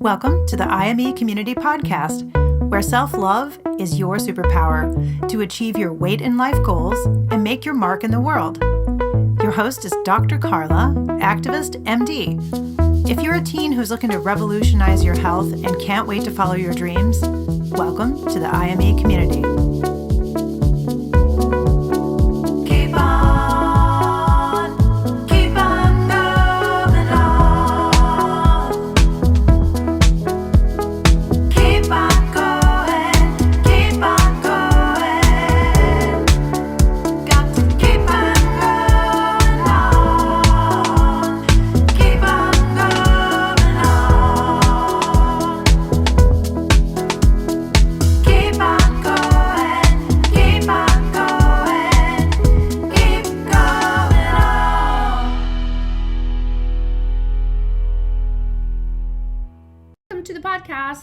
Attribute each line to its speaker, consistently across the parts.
Speaker 1: Welcome to the IME Community Podcast, where self-love is your superpower to achieve your weight and life goals and make your mark in the world. Your host is Dr. Carla, activist, MD. If you're a teen who's looking to revolutionize your health and can't wait to follow your dreams, welcome to the IME Community.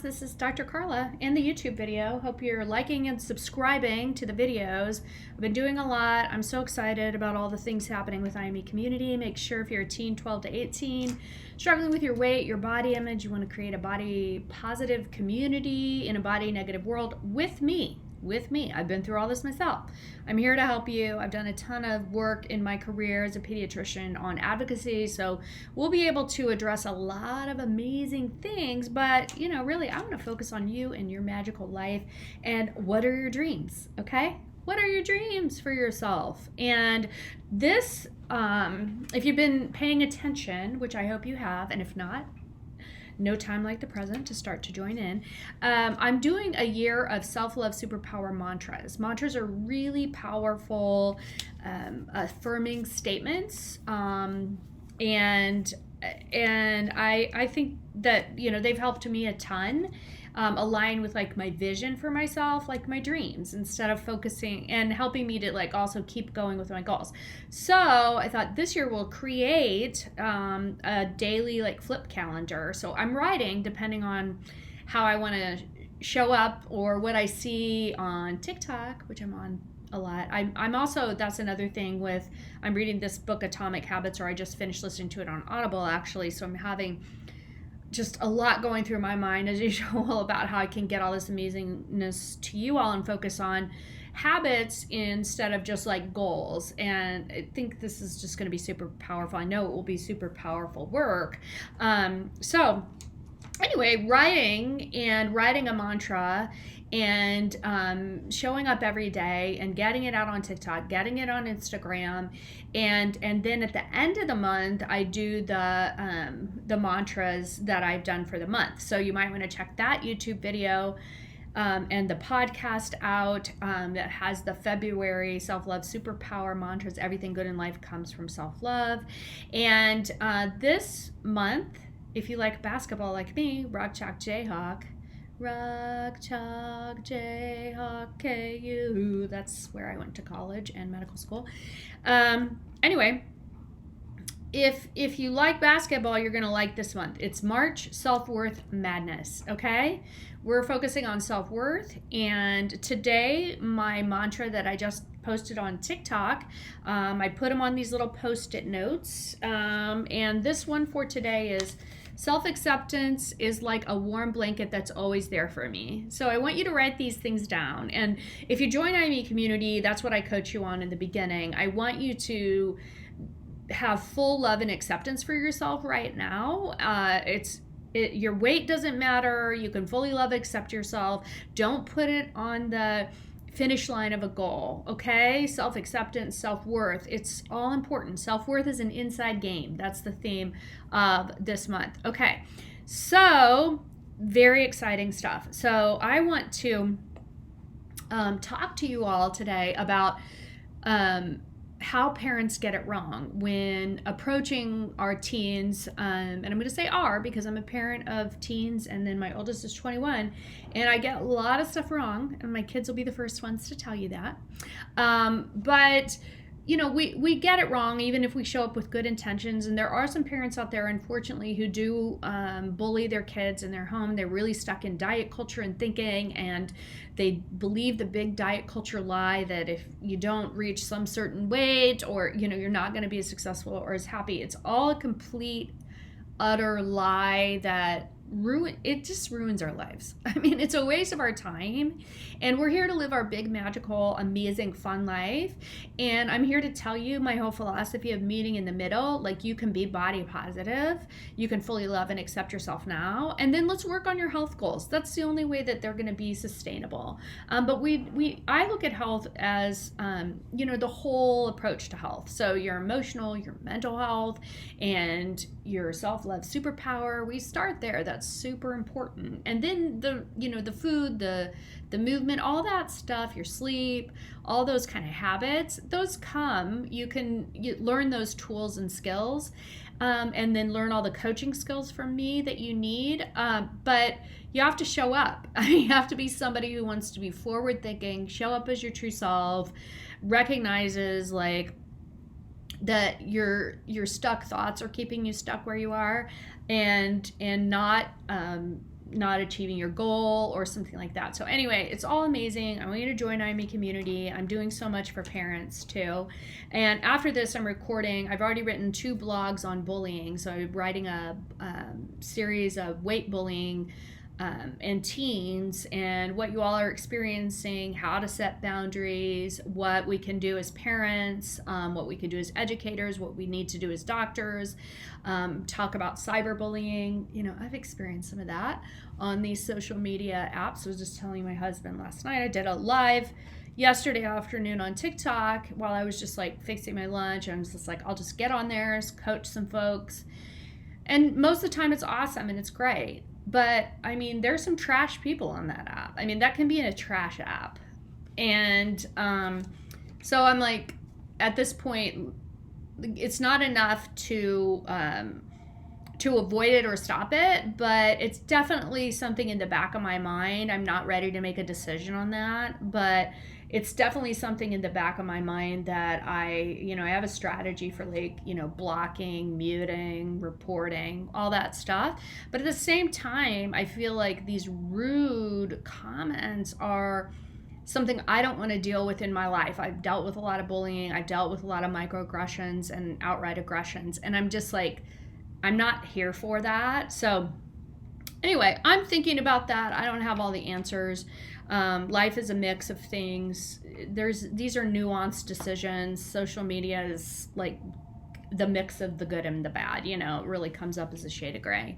Speaker 2: This is Dr. Carla and the YouTube video. Hope you're liking and subscribing to the videos. I've been doing a lot. I'm so excited about all the things happening with IME Community. Make sure if you're a teen, 12 to 18, struggling with your weight, your body image, you want to create a body positive community in a body negative world with me. I've been through all this myself. I'm here to help you. I've done a ton of work in my career as a pediatrician on advocacy, so we'll be able to address a lot of amazing things, but really I want to focus on you and your magical life and what are your dreams, okay? What are your dreams for yourself? And this, if you've been paying attention, which I hope you have, and if not, no time like the present to start to join in. I'm doing a year of self-love superpower mantras. Mantras are really powerful, affirming statements, and I think that they've helped me a ton. Align with like my vision for myself, like my dreams, instead of focusing and helping me to like also keep going with my goals. So I thought this year we'll create a daily like flip calendar. So I'm writing depending on how I want to show up or what I see on TikTok, which I'm on a lot. I'm also, that's another thing with, I'm reading this book, Atomic Habits, or I just finished listening to it on Audible actually. So I'm having just a lot going through my mind as usual about how I can get all this amazingness to you all and focus on habits instead of just like goals. And I think this is just going to be super powerful. I know it will be super powerful work. So anyway, writing a mantra and showing up every day and getting it out on TikTok, getting it on Instagram, and then at the end of the month I do the mantras that I've done for the month. So you might want to check that YouTube video and the podcast out that has the February self-love superpower mantras. Everything good in life comes from self-love. And this month, if you like basketball like me, Rock Chalk Jayhawk, Rock Chalk Jayhawk KU. That's where I went to college and medical school. Anyway, if you like basketball, you're gonna like this month. It's March Self-Worth Madness, okay? We're focusing on self-worth, and today my mantra that I just posted on TikTok, I put them on these little post-it notes, and this one for today is, self-acceptance is like a warm blanket that's always there for me. So I want you to write these things down. And if you join IME Community, that's what I coach you on in the beginning. I want you to have full love and acceptance for yourself right now. Your weight doesn't matter. You can fully love, accept yourself. Don't put it on the finish line of a goal, okay? Self-acceptance, self-worth, it's all important. Self-worth is an inside game. That's the theme of this month. Okay, so very exciting stuff. So I want to talk to you all today about how parents get it wrong when approaching our teens, and I'm going to say are because I'm a parent of teens, and then my oldest is 21, and I get a lot of stuff wrong, and my kids will be the first ones to tell you that. But we get it wrong even if we show up with good intentions, and there are some parents out there, unfortunately, who do bully their kids in their home. They're really stuck in diet culture and thinking, and they believe the big diet culture lie that if you don't reach some certain weight, or you're not going to be as successful or as happy. It's all a complete, utter lie that just ruins our lives. I mean, it's a waste of our time, and we're here to live our big, magical, amazing, fun life. And I'm here to tell you my whole philosophy of meeting in the middle. Like, you can be body positive, you can fully love and accept yourself now, and then let's work on your health goals. That's the only way that they're going to be sustainable. But I look at health as the whole approach to health. So your emotional, your mental health, and your self-love superpower. We start there. That's super important. And then the food, the movement, all that stuff, your sleep, all those kind of habits, those come. You learn those tools and skills, and then learn all the coaching skills from me that you need. But you have to show up. You have to be somebody who wants to be forward thinking, show up as your true self, recognizes like that your stuck thoughts are keeping you stuck where you are, and not achieving your goal or something like that. So anyway, it's all amazing. I want you to join IME Community. I'm doing so much for parents too. And after this, I've already written 2 blogs on bullying. So I'm writing a series of weight bullying and teens, and what you all are experiencing, how to set boundaries, what we can do as parents, what we can do as educators, what we need to do as doctors, talk about cyberbullying. I've experienced some of that on these social media apps. I was just telling my husband last night, I did a live yesterday afternoon on TikTok while I was just like fixing my lunch. I was just like, I'll just get on there, coach some folks. And most of the time it's awesome and it's great. But I mean, there's some trash people on that app. I mean, that can be in a trash app. And so I'm like, at this point, it's not enough to avoid it or stop it, but it's definitely something in the back of my mind. I'm not ready to make a decision on that, but it's definitely something in the back of my mind that I have a strategy for blocking, muting, reporting, all that stuff. But at the same time, I feel like these rude comments are something I don't want to deal with in my life. I've dealt with a lot of bullying. I've dealt with a lot of microaggressions and outright aggressions. And I'm just like, I'm not here for that. So anyway, I'm thinking about that. I don't have all the answers. Life is a mix of things. These are nuanced decisions. Social media is like the mix of the good and the bad. It really comes up as a shade of gray.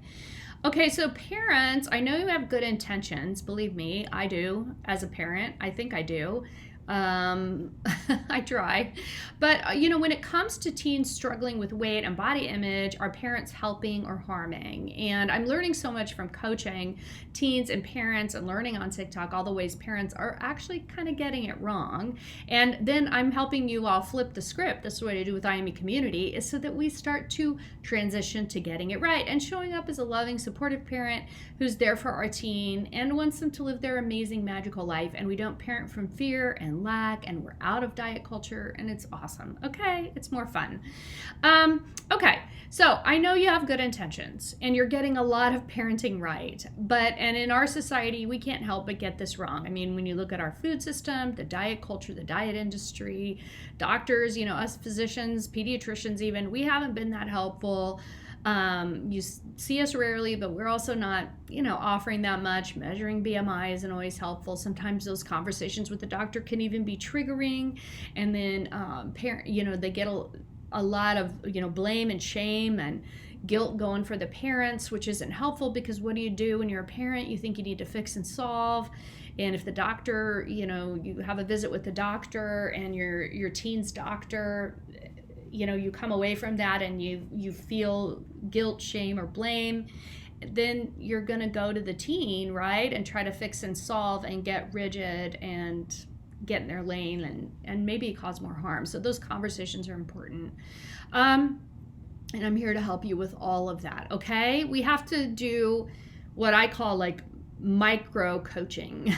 Speaker 2: Okay, so parents, I know you have good intentions. Believe me, I do. As a parent, I think I do. I try. But, when it comes to teens struggling with weight and body image, are parents helping or harming? And I'm learning so much from coaching teens and parents and learning on TikTok all the ways parents are actually kind of getting it wrong. And then I'm helping you all flip the script. That's what I do with IME Community, is so that we start to transition to getting it right and showing up as a loving, supportive parent who's there for our teen and wants them to live their amazing, magical life. And we don't parent from fear and lack, and we're out of diet culture, and it's awesome. Okay, it's more fun. Okay, so I know you have good intentions and you're getting a lot of parenting right, and in our society we can't help but get this wrong. I mean, when you look at our food system, the diet culture, the diet industry, doctors, us physicians, pediatricians even, we haven't been that helpful. You see us rarely, but we're also not, offering that much. Measuring BMI isn't always helpful. Sometimes those conversations with the doctor can even be triggering. And then, they get a lot of, blame and shame and guilt going for the parents, which isn't helpful, because what do you do when you're a parent? You think you need to fix and solve. And if the doctor, you have a visit with the doctor and your teen's doctor, you come away from that and you feel guilt, shame, or blame, then you're going to go to the teen, right, and try to fix and solve and get rigid and get in their lane and maybe cause more harm. So those conversations are important. And I'm here to help you with all of that, okay? We have to do what I call like micro coaching.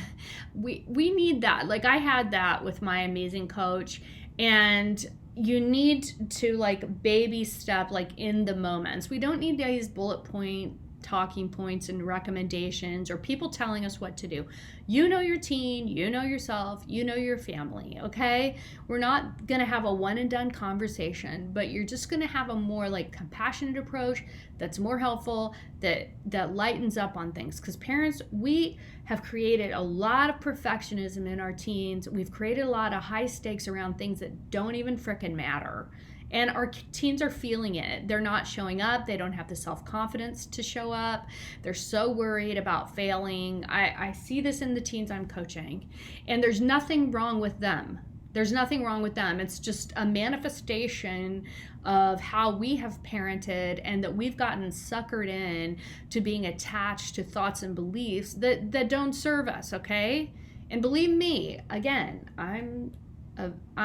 Speaker 2: We need that. Like, I had that with my amazing coach, and you need to like baby step, like in the moments. We don't need these bullet point talking points and recommendations or people telling us what to do. You know your teen, you know yourself, you know your family, okay? We're not going to have a one and done conversation, but you're just going to have a more like compassionate approach that's more helpful, that lightens up on things. Because parents, we have created a lot of perfectionism in our teens. We've created a lot of high stakes around things that don't even frickin' matter. And our teens are feeling it. They're not showing up. They don't have the self-confidence to show up. They're so worried about failing. I see this in the teens I'm coaching. And there's nothing wrong with them. There's nothing wrong with them. It's just a manifestation of how we have parented and that we've gotten suckered in to being attached to thoughts and beliefs that don't serve us, okay? And believe me, again, I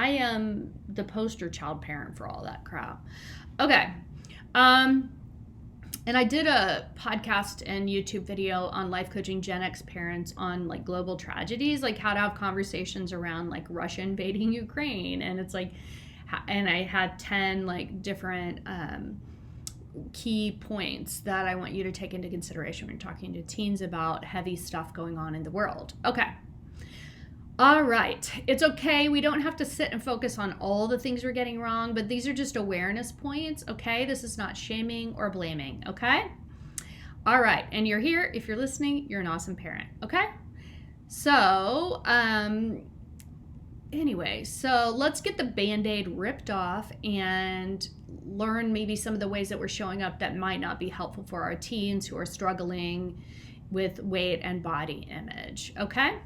Speaker 2: am the poster child parent for all that crap. Okay. And I did a podcast and YouTube video on life coaching Gen X parents on like global tragedies, like how to have conversations around like Russia invading Ukraine. And it's like, and I had 10 like different key points that I want you to take into consideration when you're talking to teens about heavy stuff going on in the world. Okay. All right. It's okay. We don't have to sit and focus on all the things we're getting wrong, but these are just awareness points, okay? This is not shaming or blaming, okay? All right. And you're here. If you're listening, you're an awesome parent, okay? So, anyway, so let's get the Band-Aid ripped off and learn maybe some of the ways that we're showing up that might not be helpful for our teens who are struggling with weight and body image, okay?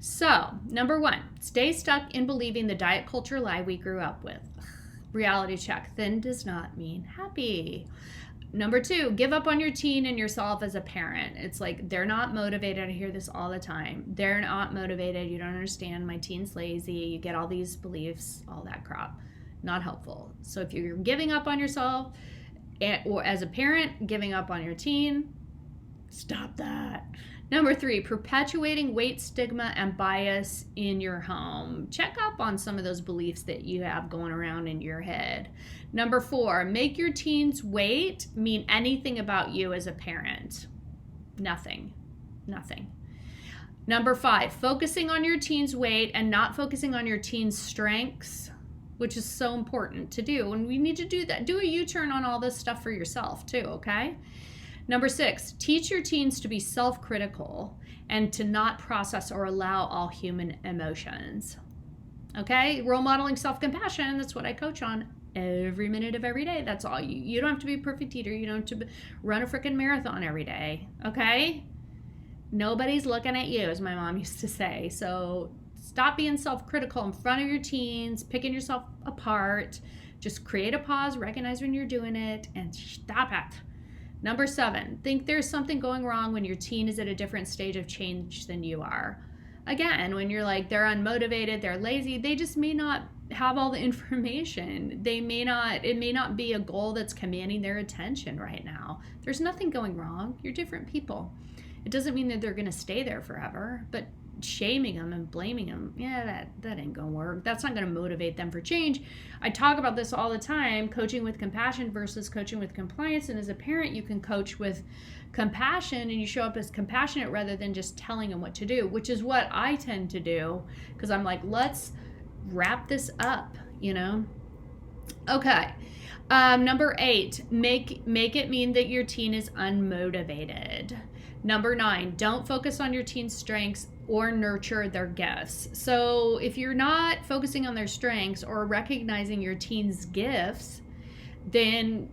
Speaker 2: So, number 1, stay stuck in believing the diet culture lie we grew up with. Reality check, thin does not mean happy. Number 2, give up on your teen and yourself as a parent. It's like, they're not motivated. I hear this all the time. They're not motivated. You don't understand. My teen's lazy. You get all these beliefs, all that crap. Not helpful. So if you're giving up on yourself, or as a parent, giving up on your teen, stop that. Number 3, perpetuating weight stigma and bias in your home. Check up on some of those beliefs that you have going around in your head. Number 4, make your teen's weight mean anything about you as a parent. Nothing. Number 5, focusing on your teen's weight and not focusing on your teen's strengths, which is so important to do. And we need to do that. Do a U-turn on all this stuff for yourself too, okay? Number 6, teach your teens to be self-critical and to not process or allow all human emotions. Okay? Role modeling self-compassion, that's what I coach on every minute of every day. That's all. You don't have to be a perfect eater. You don't have to run a freaking marathon every day. Okay? Nobody's looking at you, as my mom used to say. So stop being self-critical in front of your teens, picking yourself apart. Just create a pause, recognize when you're doing it, and stop it. Number 7, think there's something going wrong when your teen is at a different stage of change than you are. Again, when you're like, they're unmotivated, they're lazy, they just may not have all the information. It may not be a goal that's commanding their attention right now. There's nothing going wrong. You're different people. It doesn't mean that they're going to stay there forever, but shaming them and blaming them, that ain't gonna work. That's not gonna motivate them for change. I talk about this all the time, coaching with compassion versus coaching with compliance. And as a parent, you can coach with compassion and you show up as compassionate rather than just telling them what to do, which is what I tend to do, because I'm like, let's wrap this up, Okay. Number 8, make it mean that your teen is unmotivated. Number 9, don't focus on your teen's strengths or nurture their gifts. So if you're not focusing on their strengths or recognizing your teen's gifts, then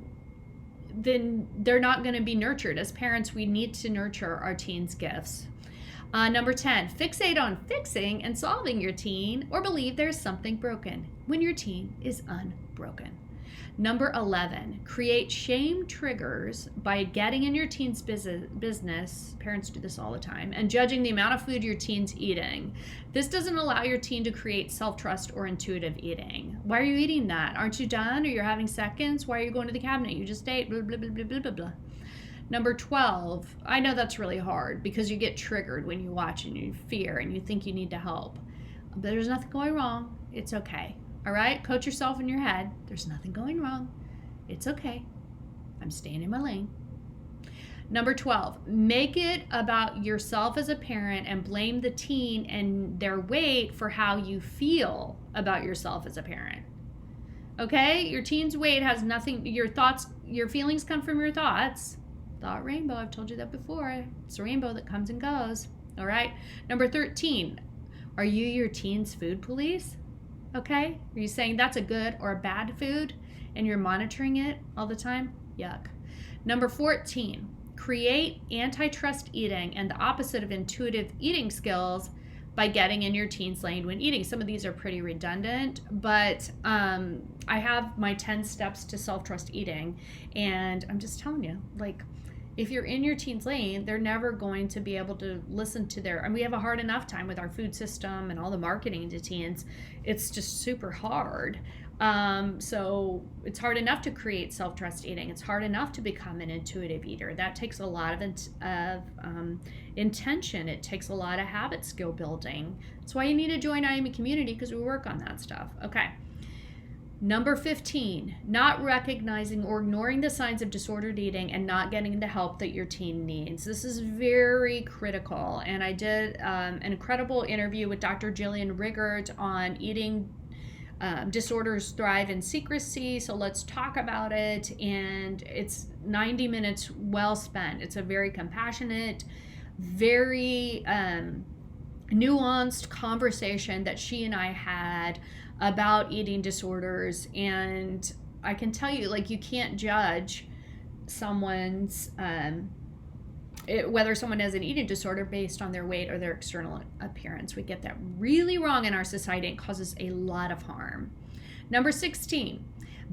Speaker 2: they're not going to be nurtured. As parents, we need to nurture our teen's gifts. Number 10, fixate on fixing and solving your teen or believe there's something broken when your teen is unbroken. Number 11, create shame triggers by getting in your teen's business. Parents do this all the time, and judging the amount of food your teen's eating. This doesn't allow your teen to create self-trust or intuitive eating. Why are you eating that? Aren't you done? Or you're having seconds? Why are you going to the cabinet? You just ate, blah, blah, blah, blah, blah, blah, blah. Number 12, I know that's really hard because you get triggered when you watch and you fear and you think you need to help. But there's nothing going wrong. It's okay. All right? Coach yourself in your head. There's nothing going wrong. It's okay. I'm staying in my lane. Number 12, make it about yourself as a parent and blame the teen and their weight for how you feel about yourself as a parent. Okay? Your teen's weight has nothing, your thoughts, your feelings come from your thoughts. Thought rainbow, I've told you that before. It's a rainbow that comes and goes. All right? Number 13, are you your teen's food police? Okay? Are you saying that's a good or a bad food and you're monitoring it all the time? Yuck. Number 14, create AntiTrust eating and the opposite of intuitive eating skills by getting in your teen's lane when eating. Some of these are pretty redundant, but I have my 10 steps to self-trust eating, and I'm just telling you, like, if you're in your teen's lane, they're never going to be able to listen to their, and we have a hard enough time with our food system and all the marketing to teens. It's just super hard. So it's hard enough to create self-trust eating. It's hard enough to become an intuitive eater. That takes a lot of intention. It takes a lot of habit skill building. That's why you need to join IME community, because we work on that stuff. Okay. Number 15, not recognizing or ignoring the signs of disordered eating and not getting the help that your teen needs. This is very critical. And I did an incredible interview with Dr. Jillian Riggert on eating disorders thrive in secrecy. So let's talk about it. And it's 90 minutes well spent. It's a very compassionate, very nuanced conversation that she and I had about eating disorders. And I can tell you, like, you can't judge someone's whether someone has an eating disorder based on their weight or their external appearance. We get that really wrong in our society and causes a lot of harm. Number 16,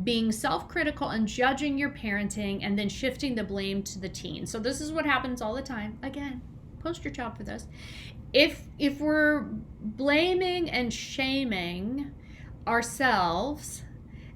Speaker 2: being self-critical and judging your parenting and then shifting the blame to the teen. So this is what happens all the time. Again, poster child for this. If we're blaming and shaming ourselves,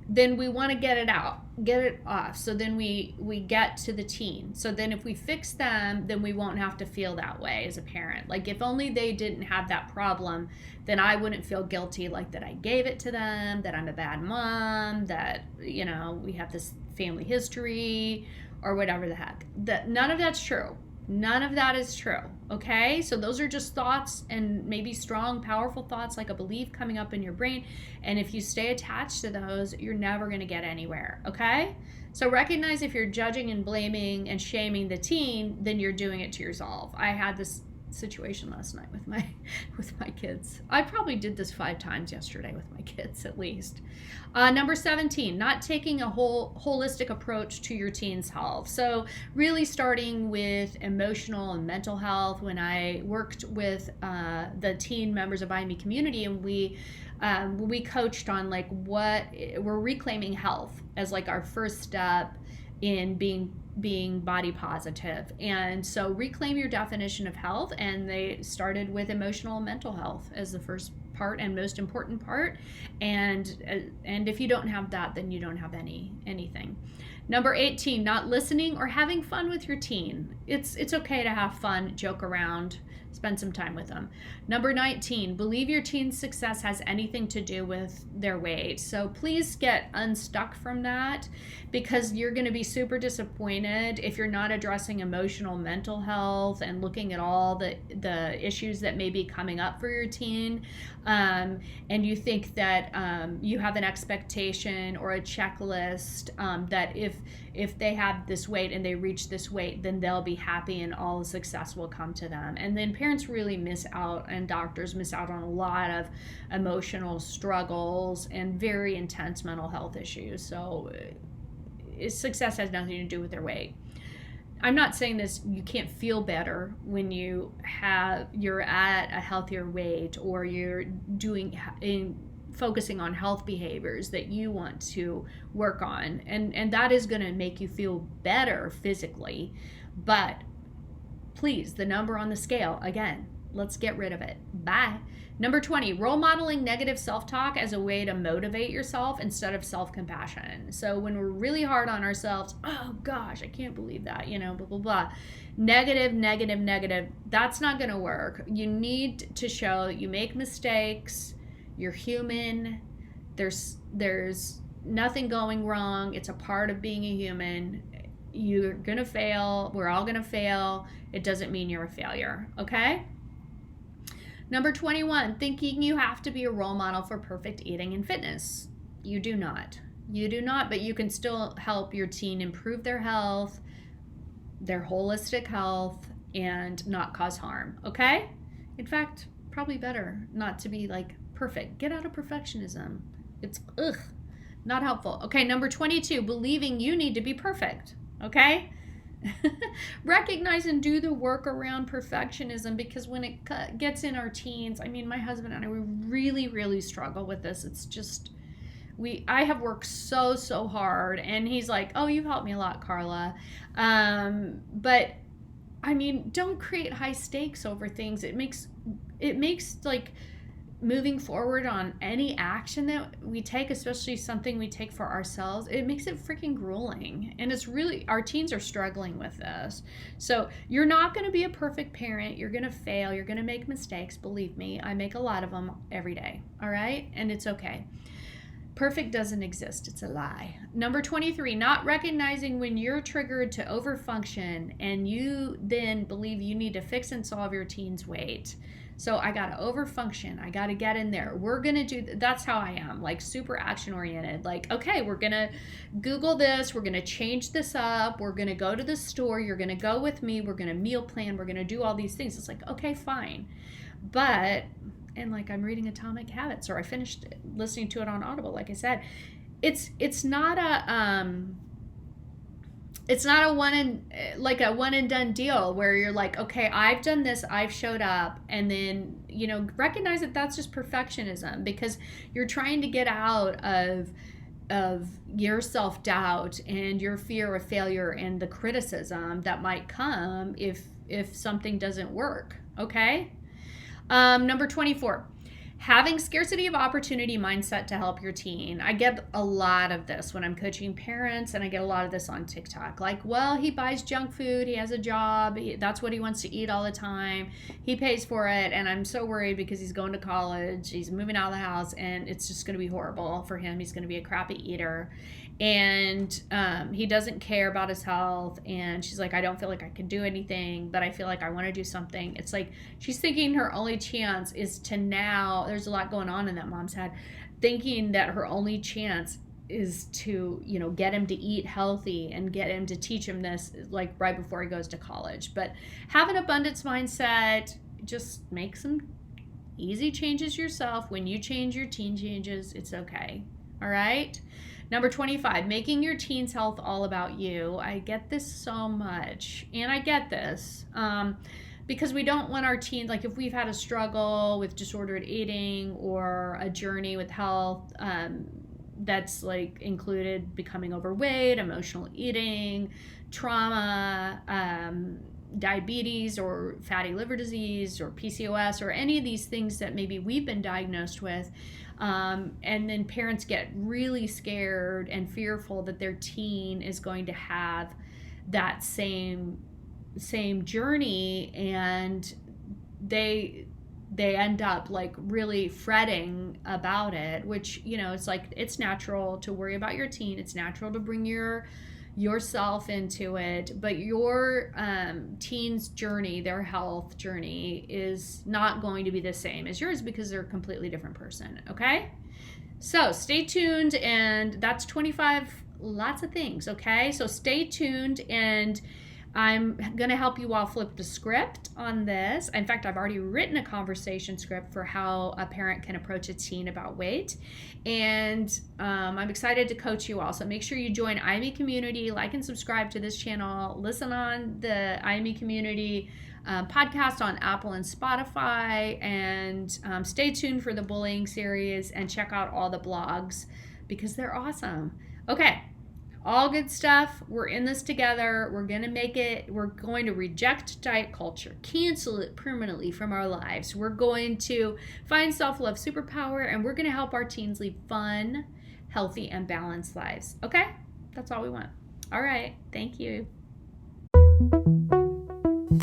Speaker 2: then we want to get it out, get it off. So then we get to the teen. So then if we fix them, then we won't have to feel that way as a parent. Like, if only they didn't have that problem, then I wouldn't feel guilty, like that I gave it to them, that I'm a bad mom, that, you know, we have this family history or whatever the heck. That none of that's true. None of that is true, okay? So those are just thoughts, and maybe strong, powerful thoughts, like a belief coming up in your brain. And if you stay attached to those, you're never going to get anywhere, okay? So recognize if you're judging and blaming and shaming the teen, then you're doing it to yourself. I had this situation last night with my kids. I probably did this 5 times yesterday with my kids, at least. Number 17, not taking a holistic approach to your teen's health. So really starting with emotional and mental health. When I worked with the teen members of IME community, and we coached on, like, what we're reclaiming health as, like, our first step in being body positive. And so reclaim your definition of health, and they started with emotional and mental health as the first part and most important part. And if you don't have that, then you don't have anything. Number 18, not listening or having fun with your teen. It's okay to have fun, joke around, spend some time with them. Number 19, believe your teen's success has anything to do with their weight. So please get unstuck from that, because you're going to be super disappointed if you're not addressing emotional, mental health and looking at all the issues that may be coming up for your teen. And you think that you have an expectation or a checklist that if they have this weight and they reach this weight, then they'll be happy and all the success will come to them. And then parents really miss out, and doctors miss out on a lot of emotional struggles and very intense mental health issues. So success has nothing to do with their weight. I'm not saying this, you can't feel better when you're at a healthier weight, or you're focusing on health behaviors that you want to work on, and that is going to make you feel better physically. But please, the number on the scale, again, let's get rid of it. Bye. Number 20, role modeling negative self-talk as a way to motivate yourself instead of self-compassion. So when we're really hard on ourselves, oh gosh, I can't believe that, blah, blah, blah. Negative, that's not going to work. You need to show that you make mistakes, you're human, there's nothing going wrong, it's a part of being a human. You're going to fail. We're all going to fail. It doesn't mean you're a failure, okay? Number 21, thinking you have to be a role model for perfect eating and fitness. You do not. You do not, but you can still help your teen improve their health, their holistic health, and not cause harm, okay? In fact, probably better not to be like perfect. Get out of perfectionism. It's not helpful. Okay, number 22, believing you need to be perfect, okay? Recognize and do the work around perfectionism, because when it gets in our teens, I mean, my husband and I, we really, really struggle with this. It's just, I have worked so hard, and he's like, oh, you've helped me a lot, Carla. But I mean, don't create high stakes over things. It makes like moving forward on any action that we take, especially something we take for ourselves, it makes it freaking grueling. And it's really, our teens are struggling with this. So you're not going to be a perfect parent. You're going to fail. You're going to make mistakes. Believe me, I make a lot of them every day. All right. And it's okay. Perfect doesn't exist. It's a lie. Number 23, not recognizing when you're triggered to overfunction and you then believe you need to fix and solve your teen's weight. So I got to overfunction. I got to get in there. We're going to do, that's how I am, like super action oriented. Like, okay, we're going to Google this. We're going to change this up. We're going to go to the store. You're going to go with me. We're going to meal plan. We're going to do all these things. It's like, okay, fine. But, and like I'm reading Atomic Habits, or I finished listening to it on Audible. Like I said, it's not a one and done deal where you're like, okay, I've done this, I've showed up, and then, you know, recognize that that's just perfectionism, because you're trying to get out of your self-doubt and your fear of failure and the criticism that might come if something doesn't work. Okay. Number 24. Having scarcity of opportunity mindset to help your teen. I get a lot of this when I'm coaching parents, and I get a lot of this on TikTok. Like, well, he buys junk food, he has a job, that's what he wants to eat all the time, he pays for it, and I'm so worried because he's going to college, he's moving out of the house, and it's just going to be horrible for him. He's going to be a crappy eater, and he doesn't care about his health. And she's like, I don't feel like I can do anything, but I feel like I want to do something. It's like she's thinking her only chance is to, now there's a lot going on in that mom's head, thinking that her only chance is to, you know, get him to eat healthy and get him to teach him this like right before he goes to college. But have an abundance mindset. Just make some easy changes yourself. When you change, your teen changes. It's okay. All right. Number 25, making your teen's health all about you. I get this so much, and I get this because we don't want our teens, like if we've had a struggle with disordered eating or a journey with health that's like included becoming overweight, emotional eating, trauma, diabetes or fatty liver disease or PCOS or any of these things that maybe we've been diagnosed with. And then parents get really scared and fearful that their teen is going to have that same journey, and they end up like really fretting about it, which, you know, it's like, it's natural to worry about your teen. It's natural to bring yourself into it, but your teen's journey, their health journey, is not going to be the same as yours because they're a completely different person. Okay, so stay tuned, and that's 25, lots of things. Okay, so stay tuned, and I'm going to help you all flip the script on this. In fact, I've already written a conversation script for how a parent can approach a teen about weight. And I'm excited to coach you all. So make sure you join IME Community, like and subscribe to this channel, listen on the IME Community podcast on Apple and Spotify, and stay tuned for the bullying series, and check out all the blogs because they're awesome. Okay. All good stuff. We're in this together. We're going to make it. We're going to reject diet culture, cancel it permanently from our lives. We're going to find self-love superpower, and we're going to help our teens lead fun, healthy, and balanced lives. Okay? That's all we want. All right. Thank you.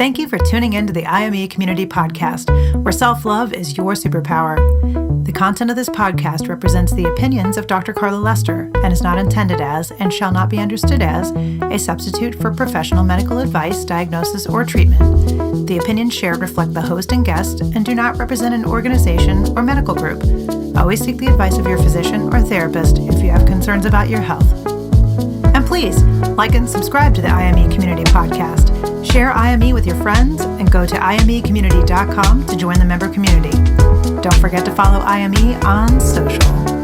Speaker 1: Thank you for tuning in to the IME Community Podcast, where self-love is your superpower. The content of this podcast represents the opinions of Dr. Carla Lester and is not intended as, and shall not be understood as, a substitute for professional medical advice, diagnosis, or treatment. The opinions shared reflect the host and guest and do not represent an organization or medical group. Always seek the advice of your physician or therapist if you have concerns about your health. And please, like and subscribe to the IME Community Podcast. Share IME with your friends and go to imecommunity.com to join the member community. Don't forget to follow IME on social.